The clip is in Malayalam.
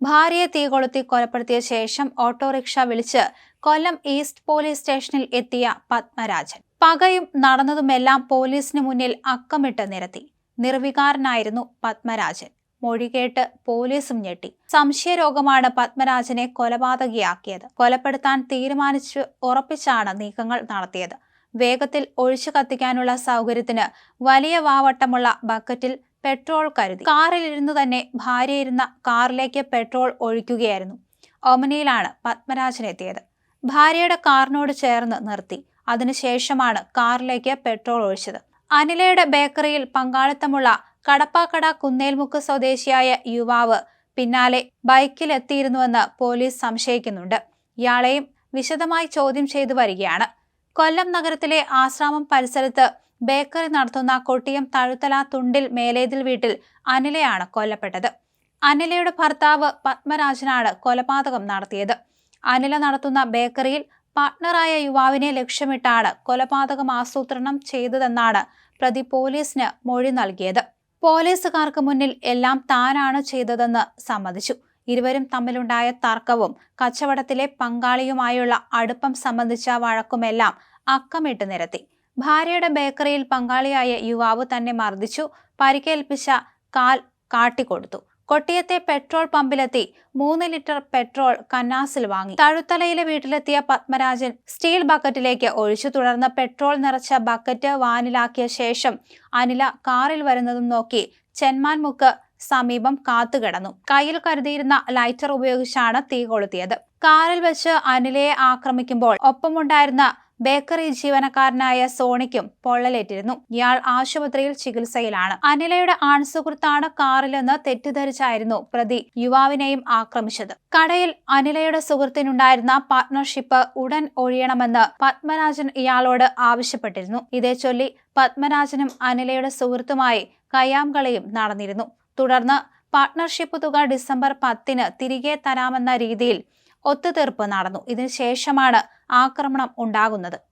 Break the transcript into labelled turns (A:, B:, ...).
A: ഭാര്യയെ തീകൊളുത്തി കൊലപ്പെടുത്തിയ ശേഷം ഓട്ടോറിക്ഷ വിളിച്ച് കൊല്ലം ഈസ്റ്റ് പോലീസ് സ്റ്റേഷനിൽ എത്തിയ പത്മരാജൻ പകയും നടന്നതുമെല്ലാം പോലീസിന് മുന്നിൽ അക്കമിട്ട് നിരത്തി. നിർവികാരനായിരുന്നു പത്മരാജൻ. മൊഴി കേട്ട് പോലീസും ഞെട്ടി. സംശയരോഗമാണ് പത്മരാജനെ കൊലപാതകിയാക്കിയത്. കൊലപ്പെടുത്താൻ തീരുമാനിച്ചു ഉറപ്പിച്ചാണ് നീക്കങ്ങൾ നടത്തിയത്. വേഗത്തിൽ ഒഴിച്ചു കത്തിക്കാനുള്ള സൗകര്യത്തിന് വലിയ വാവട്ടമുള്ള ബക്കറ്റിൽ പെട്രോൾ കരുതി. കാറിലിരുന്നു തന്നെ ഭാര്യയിരുന്ന കാറിലേക്ക് പെട്രോൾ ഒഴിക്കുകയായിരുന്നു. ഒമനിയിലാണ് പത്മരാജൻ എത്തിയത്. ഭാര്യയുടെ കാറിനോട് ചേർന്ന് നിർത്തി. അതിനുശേഷമാണ് കാറിലേക്ക് പെട്രോൾ ഒഴിച്ചത്. അനിലയുടെ ബേക്കറിയിൽ പങ്കാളിത്തമുള്ള കടപ്പാക്കട കുന്നേൽമുക്ക് സ്വദേശിയായ യുവാവ് പിന്നാലെ ബൈക്കിലെത്തിയിരുന്നുവെന്ന് പോലീസ് സംശയിക്കുന്നുണ്ട്. ഇയാളെയും വിശദമായി ചോദ്യം ചെയ്തു വരികയാണ്. കൊല്ലം നഗരത്തിലെ ആശ്രാമം പരിസരത്ത് ബേക്കറി നടത്തുന്ന കൊട്ടിയം തഴുത്തല തുണ്ടിൽ മേലേതിൽ വീട്ടിൽ അനിലയാണ് കൊല്ലപ്പെട്ടത്. അനിലയുടെ ഭർത്താവ് പത്മരാജനാണ് കൊലപാതകം നടത്തിയത്. അനില നടത്തുന്ന ബേക്കറിയിൽ പാർട്ട്ണറായ യുവാവിനെ ലക്ഷ്യമിട്ടാണ് കൊലപാതകം ആസൂത്രണം ചെയ്തതെന്നാണ് പ്രതി പോലീസിന് മൊഴി നൽകിയത്. പോലീസുകാർക്ക് മുന്നിൽ എല്ലാം താനാണ് ചെയ്തതെന്ന് സമ്മതിച്ചു. ഇരുവരും തമ്മിലുണ്ടായ തർക്കവും കച്ചവടത്തിലെ പങ്കാളിയുമായുള്ള അടുപ്പം സംബന്ധിച്ച വഴക്കുമെല്ലാം അക്കമിട്ട് നിരത്തി. ഭാര്യയുടെ ബേക്കറിയിൽ പങ്കാളിയായ യുവാവ് തന്നെ മർദ്ദിച്ചു. പരിക്കേൽപ്പിച്ച കാൽ കാട്ടിക്കൊടുത്തു. കൊട്ടിയത്തെ പെട്രോൾ പമ്പിലെത്തി 3 ലിറ്റർ പെട്രോൾ കന്നാസിൽ വാങ്ങി. തഴുത്തലയിലെ വീട്ടിലെത്തിയ പത്മരാജൻ സ്റ്റീൽ ബക്കറ്റിലേക്ക് ഒഴിച്ചു. തുടർന്ന് പെട്രോൾ നിറച്ച ബക്കറ്റ് വാനിലാക്കിയ ശേഷം അനില കാറിൽ വരുന്നതും നോക്കി ചെന്മാൻമുക്ക് സമീപം കാത്തുകിടന്നു. കയ്യിൽ കരുതിയിരുന്ന ലൈറ്റർ ഉപയോഗിച്ചാണ് തീ കൊളുത്തിയത്. കാറിൽ വെച്ച് അനിലയെ ആക്രമിക്കുമ്പോൾ ഒപ്പമുണ്ടായിരുന്ന ബേക്കറി ജീവനക്കാരനായ സോണിക്കും പൊള്ളലേറ്റിരുന്നു. ഇയാൾ ആശുപത്രിയിൽ ചികിത്സയിലാണ്. അനിലയുടെ ആൺസുഹൃത്താണ് കാറിലെന്ന് തെറ്റിദ്ധരിച്ചായിരുന്നു പ്രതി യുവാവിനെയും ആക്രമിച്ചത്. കടയിൽ അനിലയുടെ സുഹൃത്തിനുണ്ടായിരുന്ന പാർട്ട്ണർഷിപ്പ് ഉടൻ ഒഴിയണമെന്ന് പത്മരാജൻ ഇയാളോട് ആവശ്യപ്പെട്ടിരുന്നു. ഇതേച്ചൊല്ലി പത്മരാജനും അനിലയുടെ സുഹൃത്തുമായി കയ്യാംകളിയും നടന്നിരുന്നു. തുടർന്ന് പാർട്ട്ണർഷിപ്പ് തുക ഡിസംബർ 10-ന് തിരികെ തരാമെന്ന രീതിയിൽ ഒത്തുതീർപ്പ് നടന്നു. ഇതിനുശേഷമാണ് ആക്രമണം ഉണ്ടാകുന്നത്.